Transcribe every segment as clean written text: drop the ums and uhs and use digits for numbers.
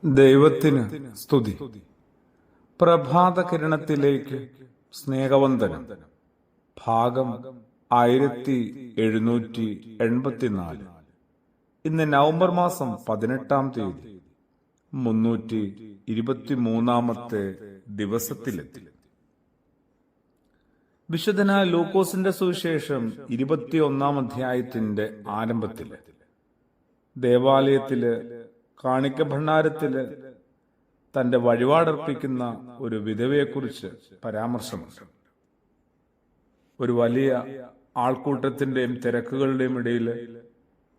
ദൈവത്തിന് സ്തുതി. പ്രഭാത കിരണത്തിലേക്ക് സ്നേഹവന്ദനം. ഭാഗം 1784. ഇന്ന് നവംബർ മാസം 18-ാം തീയതി 323-ാമത്തെ ദിവസത്തിലെത്തി. വിശുദ്ധനായ ലൂക്കോസിന്റെ സുവിശേഷം 21-ാം അധ്യായത്തിന്റെ ആരംഭത്തില് ദേവാലയത്തില് കാണിക്ക ഭണ്ഡാരത്തില് തന്റെ വഴിപാടർപ്പിക്കുന്ന ഒരു വിധവയെക്കുറിച്ച് പരാമർശമുണ്ട്. ഒരു വലിയ ആൾക്കൂട്ടത്തിന്റെയും തിരക്കുകളുടെയും ഇടയിൽ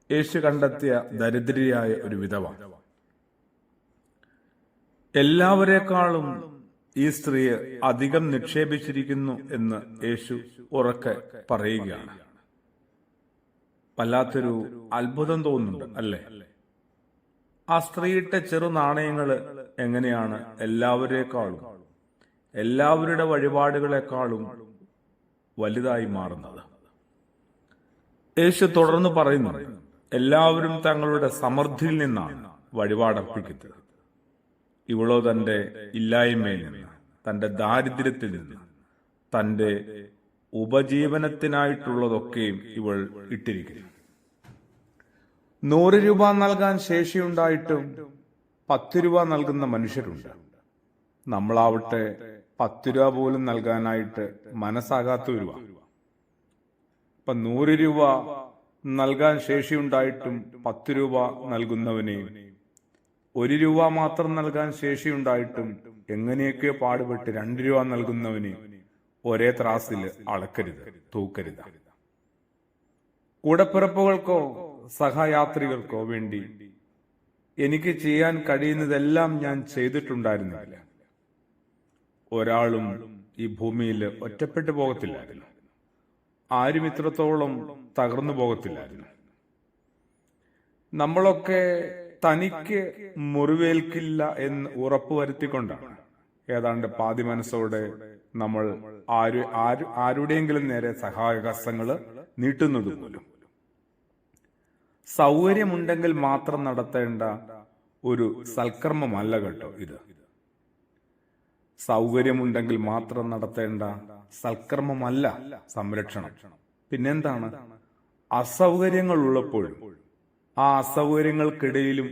യേശു കണ്ടെത്തിയ ദരിദ്രയായ ഒരു വിധവ. എല്ലാവരെക്കാളും ഈ സ്ത്രീയെ അധികം നിക്ഷേപിച്ചിരിക്കുന്നു എന്ന് യേശു ഉറക്കെ പറയുകയാണ്. വല്ലാത്തൊരു അത്ഭുതം തോന്നുന്നുണ്ട്, അല്ലേ? ആ സ്ത്രീയിട്ട ചെറു നാണയങ്ങള് എങ്ങനെയാണ് എല്ലാവരുടെ വഴിപാടുകളെക്കാളും വലുതായി മാറുന്നത്? യേശു തുടർന്ന് പറയുന്നു, എല്ലാവരും തങ്ങളുടെ സമൃദ്ധിയിൽ നിന്നാണ് വഴിപാടർപ്പിക്കുന്നത്. ഇവളോ തന്റെ ഇല്ലായ്മയിൽ നിന്ന്, തന്റെ ദാരിദ്ര്യത്തിൽ നിന്ന്, തന്റെ ഉപജീവനത്തിനായിട്ടുള്ളതൊക്കെയും ഇവൾ ഇട്ടിരിക്കുന്നു. 100 രൂപ നൽകാൻ ശേഷിയുണ്ടായിട്ടും 10 രൂപ നൽകുന്ന മനുഷ്യരുണ്ട്. നമ്മളാവട്ടെ 10 രൂപ പോലും നൽകാനായിട്ട് മനസ്സാകാത്തവരുവാ. ഇപ്പൊ 100 രൂപ നൽകാൻ ശേഷിയുണ്ടായിട്ടും 10 രൂപ നൽകുന്നവനെയും 1 രൂപ മാത്രം നൽകാൻ ശേഷിയുണ്ടായിട്ടും എങ്ങനെയൊക്കെയോ പാടുപെട്ട് 2 രൂപ നൽകുന്നവനെയും ഒരേ ത്രാസിൽ അളക്കരുത്, തൂക്കരുത്. കൂടപ്പിറപ്പുകൾക്കോ സഹയാത്രികർക്കോ വേണ്ടി എനിക്ക് ചെയ്യാൻ കഴിയുന്നതെല്ലാം ഞാൻ ചെയ്തിട്ടുണ്ടായിരുന്നില്ല. ഒരാളും ഈ ഭൂമിയിൽ ഒറ്റപ്പെട്ടു പോകത്തില്ലായിരുന്നു. ആരും ഇത്രത്തോളം തകർന്നു പോകത്തില്ലായിരുന്നു. നമ്മളൊക്കെ തനിക്ക് മുറിവേൽക്കില്ല എന്ന് ഉറപ്പുവരുത്തിക്കൊണ്ടാണ് ഏതാണ്ട് പാതി മനസ്സോടെ നമ്മൾ ആരുടെയെങ്കിലും നേരെ സഹായഹസ്തങ്ങള് നീട്ടുന്നത് പോലും. സൗകര്യമുണ്ടെങ്കിൽ മാത്രം നടത്തേണ്ട ഒരു സൽക്കർമ്മമല്ല കേട്ടോ ഇത്. സൗകര്യമുണ്ടെങ്കിൽ മാത്രം നടത്തേണ്ട സൽക്കർമ്മമല്ല സംരക്ഷണം. പിന്നെന്താണ്? അസൗകര്യങ്ങൾ ഉള്ളപ്പോഴും ആ അസൗകര്യങ്ങൾക്കിടയിലും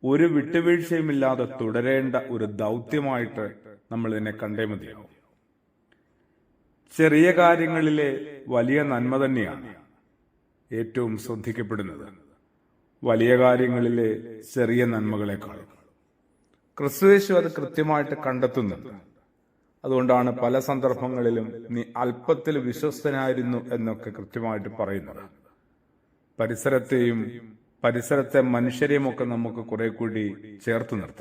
ഒരു വിട്ടുവീഴ്ചയുമില്ലാതെ തുടരേണ്ട ഒരു ദൗത്യമായിട്ട് നമ്മൾ ഇതിനെ കണ്ടേ മതിയാവും. ചെറിയ കാര്യങ്ങളിലെ വലിയ നന്മ തന്നെയാണ് ഏറ്റവും ശ്രദ്ധിക്കപ്പെടുന്നത്, വലിയ കാര്യങ്ങളിലെ ചെറിയ നന്മകളെക്കാൾ. ക്രിസ്തുയേശു അത് കൃത്യമായിട്ട് കണ്ടെത്തുന്നുണ്ട്. അതുകൊണ്ടാണ് പല സന്ദർഭങ്ങളിലും നീ അല്പത്തിൽ വിശ്വസ്തനായിരുന്നു എന്നൊക്കെ കൃത്യമായിട്ട് പറയുന്നത്. പരിസരത്തെ മനുഷ്യരെയും ഒക്കെ നമുക്ക് കുറെ കൂടി ചേർത്ത് നിർത്താം.